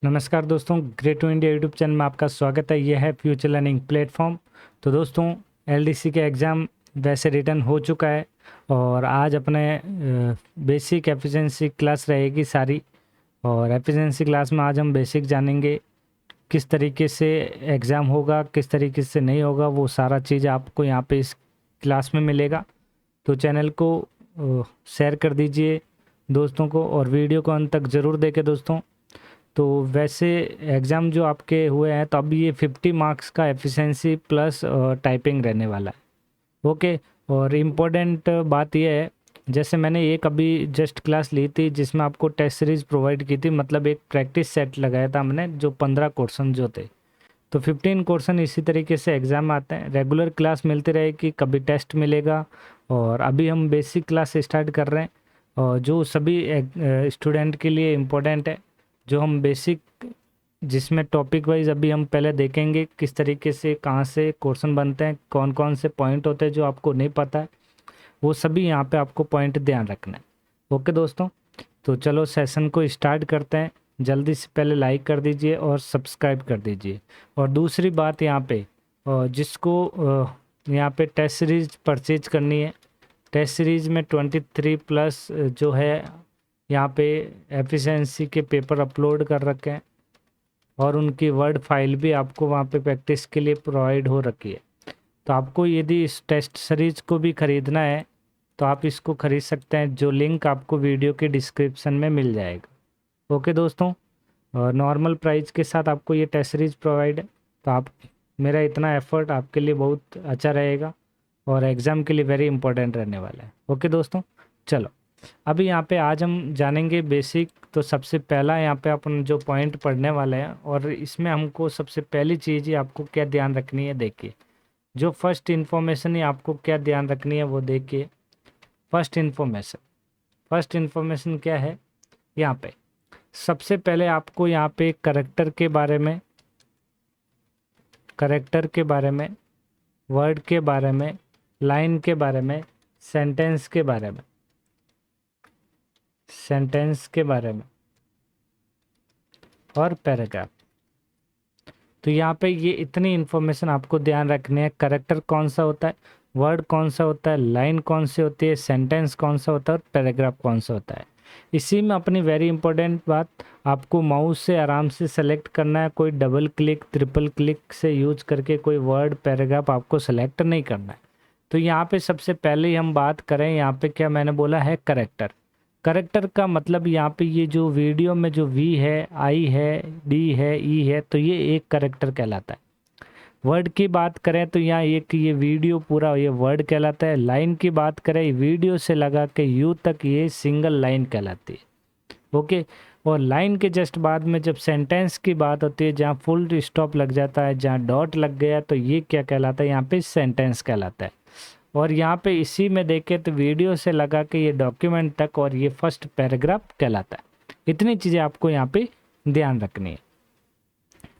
नमस्कार दोस्तों, great to India YouTube channel में आपका स्वागत है। यह है फ्यूचर लर्निंग प्लेटफॉर्म। तो दोस्तों, एलडीसी के एग्ज़ाम वैसे रिटर्न हो चुका है और आज अपने बेसिक एफिशिएंसी क्लास रहेगी सारी। और एफिशिएंसी क्लास में आज हम बेसिक जानेंगे किस तरीके से एग्ज़ाम होगा, किस तरीके से नहीं होगा, वो सारा चीज़ आपको यहाँ पे इस क्लास में मिलेगा। तो चैनल को शेयर कर दीजिए दोस्तों को और वीडियो को अंत तक ज़रूर देखें दोस्तों। तो वैसे एग्ज़ाम जो आपके हुए हैं तो अभी ये 50 मार्क्स का एफिशिएंसी प्लस टाइपिंग रहने वाला है। ओके। और इम्पोर्टेंट बात यह है, जैसे मैंने एक अभी जस्ट क्लास ली थी जिसमें आपको टेस्ट सीरीज़ प्रोवाइड की थी, मतलब एक प्रैक्टिस सेट लगाया था हमने जो 15 क्वेश्चन जो थे। तो 15 क्वेश्चन इसी तरीके से एग्ज़ाम आते हैं। रेगुलर क्लास मिलती रहेगी, कभी टेस्ट मिलेगा। और अभी हम बेसिक क्लास स्टार्ट कर रहे हैं और जो सभी स्टूडेंट के लिए इम्पोर्टेंट है। जो हम बेसिक, जिसमें टॉपिक वाइज अभी हम पहले देखेंगे किस तरीके से कहाँ से क्वेश्चन बनते हैं, कौन कौन से पॉइंट होते हैं जो आपको नहीं पता है, वो सभी यहाँ पे आपको पॉइंट ध्यान रखना है। ओके दोस्तों, तो चलो सेशन को स्टार्ट करते हैं। जल्दी से पहले लाइक कर दीजिए और सब्सक्राइब कर दीजिए। और दूसरी बात यहाँ पे, जिसको यहाँ पे टेस्ट सीरीज परचेज करनी है, टेस्ट सीरीज में 23 प्लस जो है यहाँ पे एफिशिएंसी के पेपर अपलोड कर रखे हैं और उनकी वर्ड फाइल भी आपको वहाँ पे प्रैक्टिस के लिए प्रोवाइड हो रखी है। तो आपको यदि इस टेस्ट सीरीज को भी ख़रीदना है तो आप इसको ख़रीद सकते हैं, जो लिंक आपको वीडियो के डिस्क्रिप्शन में मिल जाएगा। ओके दोस्तों, और नॉर्मल प्राइस के साथ आपको ये टेस्ट सीरीज प्रोवाइड है। तो आप, मेरा इतना एफर्ट आपके लिए बहुत अच्छा रहेगा और एग्ज़ाम के लिए वेरी इंपॉर्टेंट रहने वाला है। ओके दोस्तों, चलो अभी यहाँ पे आज हम जानेंगे बेसिक। तो सबसे पहला यहाँ पे अपन जो पॉइंट पढ़ने वाले हैं, और इसमें हमको सबसे पहली चीज़ ही आपको क्या ध्यान रखनी है, देखिए जो फर्स्ट इन्फॉर्मेशन ही आपको क्या ध्यान रखनी है वो देखिए। फर्स्ट इन्फॉर्मेशन क्या है यहाँ पे। सबसे पहले आपको यहाँ पे करेक्टर के बारे में, वर्ड के बारे में, लाइन के बारे में, सेंटेंस के बारे में और पैराग्राफ। तो यहाँ पे ये इतनी इन्फॉर्मेशन आपको ध्यान रखनी है। करेक्टर कौन सा होता है, वर्ड कौन सा होता है, लाइन कौन सी होती है, सेंटेंस कौन सा होता है और पैराग्राफ कौन सा होता है। इसी में अपनी वेरी इंपॉर्टेंट बात, आपको माउस से आराम से सेलेक्ट करना है। कोई डबल क्लिक, ट्रिपल क्लिक से यूज करके कोई वर्ड, पैराग्राफ आपको सेलेक्ट नहीं करना है। तो यहाँ पे सबसे पहले ही हम बात करें, यहाँ पे क्या मैंने बोला है, करेक्टर। करेक्टर का मतलब यहाँ पे ये जो वीडियो में जो वी है, आई है, डी है, ई है, तो ये एक करेक्टर कहलाता है। वर्ड की बात करें तो यहाँ एक ये वीडियो पूरा ये वर्ड कहलाता है। लाइन की बात करें, वीडियो से लगा के यू तक ये सिंगल लाइन कहलाती है। ओके। और लाइन के जस्ट बाद में जब सेंटेंस की बात होती है, जहाँ फुल स्टॉप लग जाता है, जहाँ डॉट लग गया, तो ये क्या कहलाता है, यहाँ पे सेंटेंस कहलाता है। और यहाँ पे इसी में देखें तो वीडियो से लगा के ये डॉक्यूमेंट तक, और ये फर्स्ट पैराग्राफ कहलाता है। इतनी चीज़ें आपको यहाँ पे ध्यान रखनी है।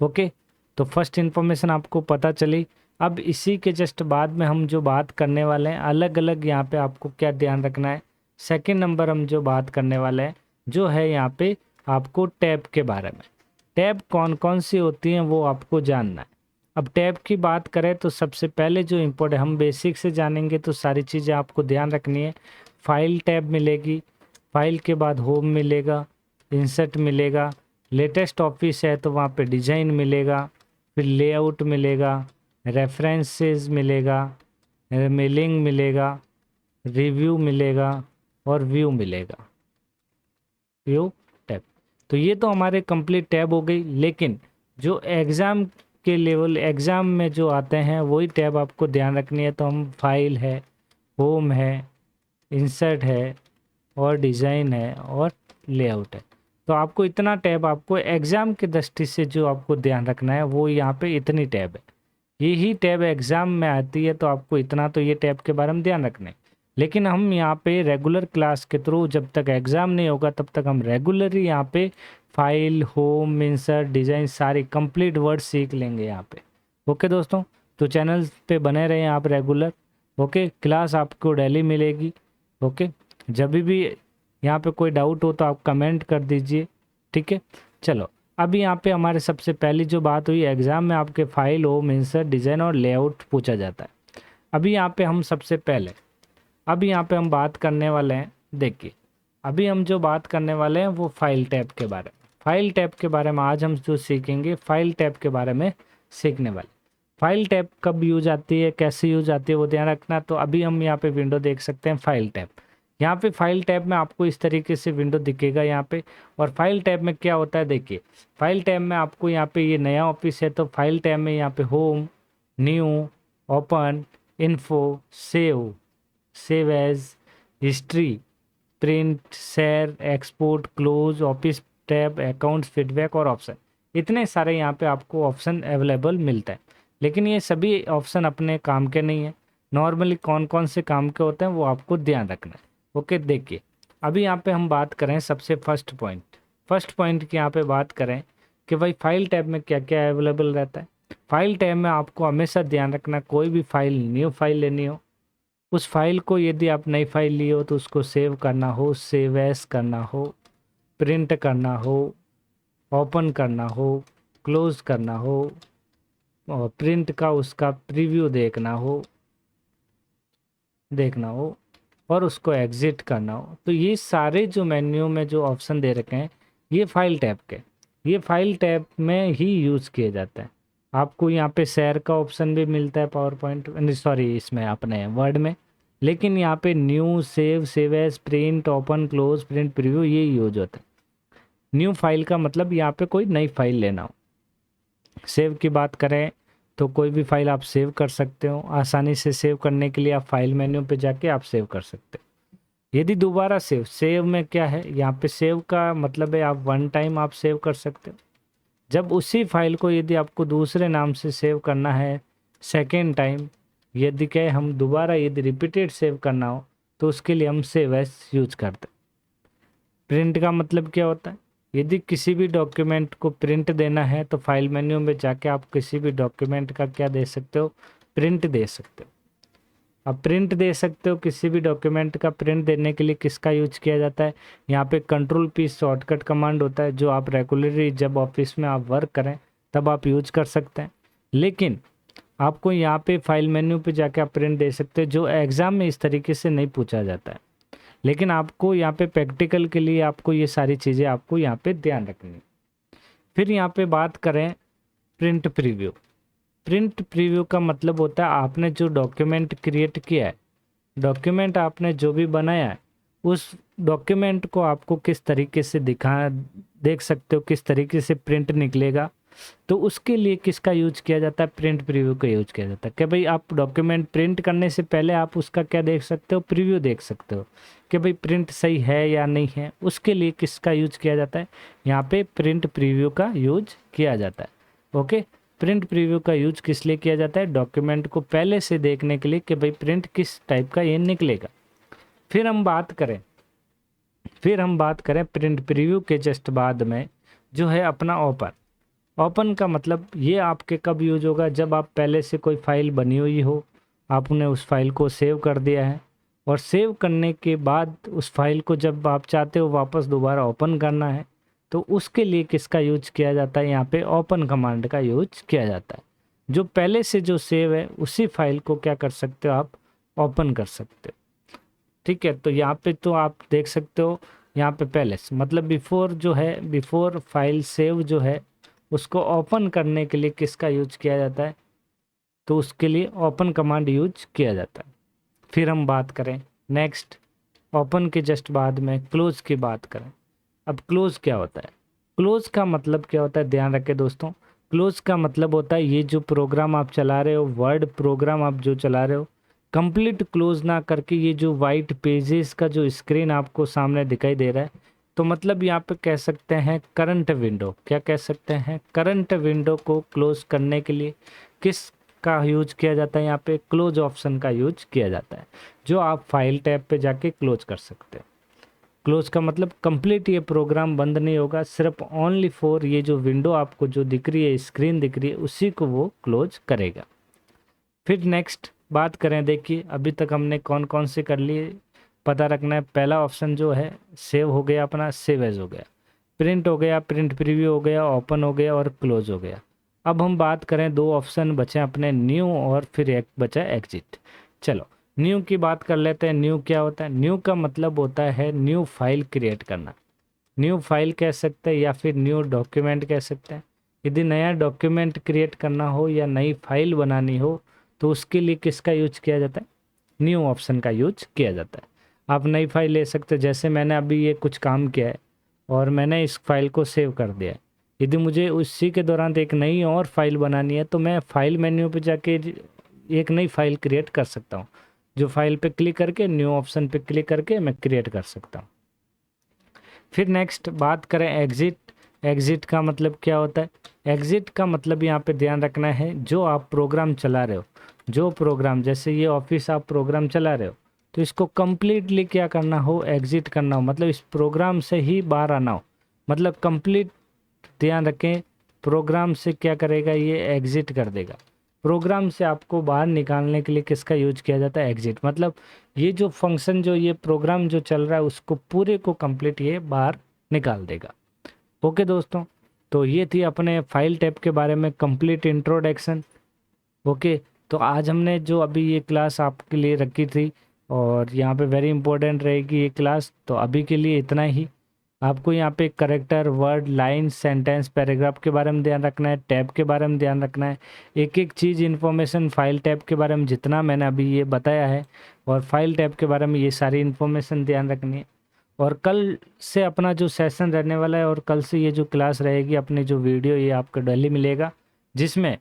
ओके, तो फर्स्ट इन्फॉर्मेशन आपको पता चली। अब इसी के जस्ट बाद में हम जो बात करने वाले हैं, अलग अलग यहाँ पे आपको क्या ध्यान रखना है। सेकंड नंबर हम जो बात करने वाले हैं जो है यहाँ पे आपको टैब के बारे में। टैब कौन कौन सी होती हैं वो आपको जानना है। अब टैब की बात करें तो सबसे पहले जो इम्पोर्टेंट, हम बेसिक से जानेंगे तो सारी चीज़ें आपको ध्यान रखनी है। फाइल टैब मिलेगी, फाइल के बाद होम मिलेगा, इंसर्ट मिलेगा, लेटेस्ट ऑफिस है तो वहाँ पे डिज़ाइन मिलेगा, फिर लेआउट मिलेगा, रेफरेंसेस मिलेगा, मेलिंग मिलेगा, रिव्यू मिलेगा और व्यू मिलेगा। View tab. तो ये तो हमारे कंप्लीट टैब हो गई। लेकिन जो एग्ज़ाम के लेवल, एग्ज़ाम में जो आते हैं वही टैब आपको ध्यान रखनी है। तो हम फाइल है, होम है, इंसर्ट है और डिज़ाइन है और लेआउट है। तो आपको इतना टैब, आपको एग्ज़ाम की दृष्टि से जो आपको ध्यान रखना है वो यहाँ पे इतनी टैब है। यही टैब एग्ज़ाम में आती है तो आपको इतना तो ये टैब के बारे में ध्यान रखना है। लेकिन हम यहाँ पे रेगुलर क्लास के थ्रू, जब तक एग्ज़ाम नहीं होगा तब तक हम रेगुलरली यहाँ पे फाइल, होम, इंसर्ट, डिज़ाइन सारी कंप्लीट वर्ड सीख लेंगे यहाँ पे। ओके दोस्तों, तो चैनल पे बने रहें आप रेगुलर। ओके, क्लास आपको डेली मिलेगी। ओके, जब भी यहाँ पे कोई डाउट हो तो आप कमेंट कर दीजिए, ठीक है। चलो अब यहाँ पे हमारे सबसे पहली जो बात हुई, एग्ज़ाम में आपके फाइल होम इंसर्ट डिज़ाइन और लेआउट पूछा जाता है। अभी यहाँ पे हम सबसे पहले अब यहाँ पे हम बात करने वाले हैं, देखिए अभी हम जो बात करने वाले हैं वो फाइल टैब के बारे में। फाइल टैब के बारे में आज हम जो सीखेंगे, फाइल टैब के बारे में सीखने वाले। फाइल टैब कब यूज आती है, कैसे यूज आती है, वो ध्यान रखना। तो अभी हम यहाँ पे विंडो देख सकते हैं फाइल टैब। यहाँ पे फाइल टैब में आपको इस तरीके से विंडो दिखेगा यहाँ पे। और फाइल टैब में क्या होता है, देखिए फाइल टैब में आपको यहाँ पे ये नया ऑफिस है तो फाइल टैब में यहाँ पे home, new, open, info, save as, history, print, share, export, close, office tab, accounts, feedback और ऑप्शन, इतने सारे यहाँ पे आपको ऑप्शन अवेलेबल मिलता है। लेकिन ये सभी ऑप्शन अपने काम के नहीं है। नॉर्मली कौन कौन से काम के होते हैं वो आपको ध्यान रखना है। ओके, देखिए अभी यहाँ पे हम बात करें सबसे फर्स्ट पॉइंट की यहाँ पे बात करें कि भाई फाइल टैब में क्या क्या अवेलेबल रहता है। फाइल टैब में आपको हमेशा ध्यान रखना, कोई भी फाइल, न्यू फाइल लेनी हो, उस फाइल को यदि आप नई फाइल ली हो तो उसको सेव करना हो, सेव एज करना हो, प्रिंट करना हो, ओपन करना हो, क्लोज करना हो, और प्रिंट का उसका प्रीव्यू देखना हो और उसको एग्जिट करना हो। तो ये सारे जो मेन्यू में जो ऑप्शन दे रखे हैं ये फाइल टैब में ही यूज़ किए जाते हैं। आपको यहाँ पे शेयर का ऑप्शन भी मिलता है पावर पॉइंट, सॉरी इसमें अपने वर्ड में। लेकिन यहाँ पे new, save as, print, open, close, print, preview ये यूज होता है। न्यू फाइल का मतलब यहाँ पे कोई नई फाइल लेना हो। सेव की बात करें तो कोई भी फाइल आप सेव कर सकते हो। आसानी से सेव करने के लिए आप फाइल मेन्यू पे जाके आप सेव कर सकते हो। यदि दोबारा सेव में क्या है, यहाँ पे सेव का मतलब है आप वन टाइम आप सेव कर सकते हो। जब उसी फाइल को यदि आपको दूसरे नाम से सेव करना है सेकेंड टाइम, यदि कहे हम दोबारा यदि रिपीटेड सेव करना हो तो उसके लिए हम सेव एज यूज करते हैं। प्रिंट का मतलब क्या होता है, यदि किसी भी डॉक्यूमेंट को प्रिंट देना है तो फाइल मेन्यू में जाके आप किसी भी डॉक्यूमेंट का क्या दे सकते हो, प्रिंट दे सकते हो। अब प्रिंट दे सकते हो, किसी भी डॉक्यूमेंट का प्रिंट देने के लिए किसका यूज किया जाता है, यहाँ पे कंट्रोल P शॉर्टकट कमांड होता है जो आप रेगुलरली जब ऑफिस में आप वर्क करें तब आप यूज कर सकते हैं। लेकिन आपको यहाँ पे फाइल मेन्यू पे जाके आप प्रिंट दे सकते हो, जो एग्ज़ाम में इस तरीके से नहीं पूछा जाता है। लेकिन आपको यहाँ पे प्रैक्टिकल के लिए आपको ये सारी चीज़ें आपको यहाँ पे ध्यान रखनी है। फिर यहाँ पे बात करें प्रिंट प्रीव्यू का मतलब होता है आपने जो डॉक्यूमेंट क्रिएट किया है, डॉक्यूमेंट आपने जो भी बनाया है, उस डॉक्यूमेंट को आपको किस तरीके से देख सकते हो, किस तरीके से प्रिंट निकलेगा। तो उसके लिए किसका यूज किया जाता है, प्रिंट प्रीव्यू का यूज किया जाता है। कि भाई आप डॉक्यूमेंट प्रिंट करने से पहले आप उसका क्या देख सकते हो, प्रीव्यू देख सकते हो कि भाई प्रिंट सही है या नहीं है। उसके लिए किसका यूज किया जाता है, यहाँ पे प्रिंट प्रीव्यू का यूज किया जाता है। ओके, प्रिंट प्रीव्यू का यूज किस लिए किया जाता है, डॉक्यूमेंट को पहले से देखने के लिए कि भाई प्रिंट किस टाइप का ये निकलेगा। फिर हम बात करें प्रिंट प्रीव्यू के जस्ट बाद में जो है अपना ओपन का मतलब ये आपके कब यूज होगा, जब आप पहले से कोई फाइल बनी हुई हो, आपने उस फाइल को सेव कर दिया है और सेव करने के बाद उस फाइल को जब आप चाहते हो वापस दोबारा ओपन करना है तो उसके लिए किसका यूज किया जाता है, यहाँ पे ओपन कमांड का यूज किया जाता है। जो पहले से जो सेव है उसी फाइल को क्या कर सकते हो, आप ओपन कर सकते हो। ठीक है, तो यहाँ पे तो आप देख सकते हो, यहाँ पे पहले से मतलब बिफोर फाइल सेव जो है उसको ओपन करने के लिए किसका यूज किया जाता है, तो उसके लिए ओपन कमांड यूज किया जाता है। फिर हम बात करें नेक्स्ट, ओपन के जस्ट बाद में क्लोज की बात करें। अब क्लोज क्या होता है, क्लोज का मतलब क्या होता है, ध्यान रखें दोस्तों। क्लोज का मतलब होता है ये जो प्रोग्राम आप चला रहे हो, वर्ड प्रोग्राम आप जो चला रहे हो, कंप्लीट क्लोज ना करके ये जो वाइट पेजेस का जो स्क्रीन आपको सामने दिखाई दे रहा है, तो मतलब यहाँ पे कह सकते हैं करंट विंडो, क्या कह सकते हैं, करंट विंडो को क्लोज करने के लिए किस का यूज किया जाता है, यहाँ पे क्लोज ऑप्शन का यूज किया जाता है, जो आप फाइल टैब पे जाके क्लोज कर सकते हो। क्लोज का मतलब कंप्लीट ये प्रोग्राम बंद नहीं होगा, सिर्फ ओनली फॉर ये जो विंडो आपको जो दिख रही है, स्क्रीन दिख रही है, उसी को वो क्लोज करेगा। फिर नेक्स्ट बात करें, देखिए अभी तक हमने कौन कौन से कर लिए, पता रखना है। पहला ऑप्शन जो है सेव हो गया अपना, सेव एज हो गया। प्रिंट हो गया, प्रिंट प्रीव्यू हो गया, ओपन हो गया और क्लोज हो गया। अब हम बात करें, दो ऑप्शन बचे अपने, न्यू और फिर एक बचा एग्जिट। चलो न्यू की बात कर लेते हैं। न्यू क्या होता है? न्यू का मतलब होता है न्यू फाइल क्रिएट करना। न्यू फाइल कह सकते हैं या फिर न्यू डॉक्यूमेंट कह सकते हैं। यदि नया डॉक्यूमेंट क्रिएट करना हो या नई फाइल बनानी हो तो उसके लिए किसका यूज किया जाता है? न्यू ऑप्शन का यूज किया जाता है। आप नई फाइल ले सकते हैं, जैसे मैंने अभी ये कुछ काम किया है और मैंने इस फाइल को सेव कर दिया है। यदि मुझे उसी के दौरान एक नई और फाइल बनानी है तो मैं फाइल मेन्यू पे जाके एक नई फाइल क्रिएट कर सकता हूँ। जो फाइल पे क्लिक करके न्यू ऑप्शन पे क्लिक करके मैं क्रिएट कर सकता हूँ। फिर नेक्स्ट बात करें एग्जिट। एग्जिट का मतलब क्या होता है? एग्जिट का मतलब यहाँ पे ध्यान रखना है, जो आप प्रोग्राम चला रहे हो, जो प्रोग्राम, जैसे ये ऑफिस आप प्रोग्राम चला रहे हो तो इसको कंप्लीटली क्या करना हो? एग्जिट करना हो, मतलब इस प्रोग्राम से ही बाहर आना हो। मतलब कंप्लीट ध्यान रखें, प्रोग्राम से क्या करेगा? ये एग्जिट कर देगा। प्रोग्राम से आपको बाहर निकालने के लिए किसका यूज किया जाता है? एग्जिट। मतलब ये जो फंक्शन, जो ये प्रोग्राम जो चल रहा है उसको पूरे को कंप्लीट ये बाहर निकाल देगा। ओके दोस्तों, तो ये थी अपने फाइल टैब के बारे में कंप्लीट इंट्रोडक्शन। ओके, तो आज हमने जो अभी ये क्लास आपके लिए रखी थी और यहाँ पे वेरी इंपॉर्टेंट रहेगी ये क्लास, तो अभी के लिए इतना ही। आपको यहाँ पे character, word, line, sentence, paragraph के बारे में ध्यान रखना है, टैब के बारे में ध्यान रखना है, एक एक चीज़ इन्फॉर्मेशन फाइल टैब के बारे में जितना मैंने अभी ये बताया है और फाइल टैब के बारे में ये सारी इन्फॉर्मेशन ध्यान रखनी है। और कल से अपना जो सेशन रहने वाला है और कल से ये जो क्लास रहेगी, अपनी जो वीडियो, ये आपको डेली मिलेगा, जिसमें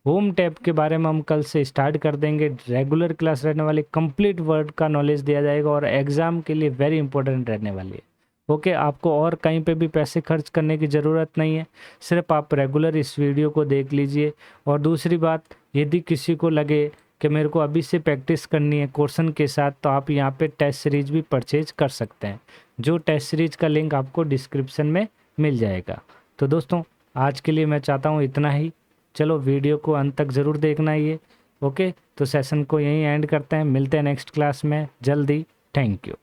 होम टैब के बारे में हम कल से स्टार्ट कर देंगे। रेगुलर क्लास रहने वाली, कंप्लीट वर्ड का नॉलेज दिया जाएगा और एग्ज़ाम के लिए वेरी इंपॉर्टेंट रहने वाली है। ओके, आपको और कहीं पे भी पैसे खर्च करने की ज़रूरत नहीं है, सिर्फ आप रेगुलर इस वीडियो को देख लीजिए। और दूसरी बात, यदि किसी को लगे कि मेरे को अभी से प्रैक्टिस करनी है क्वेश्चन के साथ, तो आप यहाँ पे टेस्ट सीरीज भी परचेज कर सकते हैं, जो टेस्ट सीरीज का लिंक आपको डिस्क्रिप्शन में मिल जाएगा। तो दोस्तों, आज के लिए मैं चाहता हूँ इतना ही। चलो वीडियो को अंत तक ज़रूर देखना ये। ओके, तो सेशन को यहीं एंड करते हैं, मिलते हैं नेक्स्ट क्लास में जल्दी। Thank you.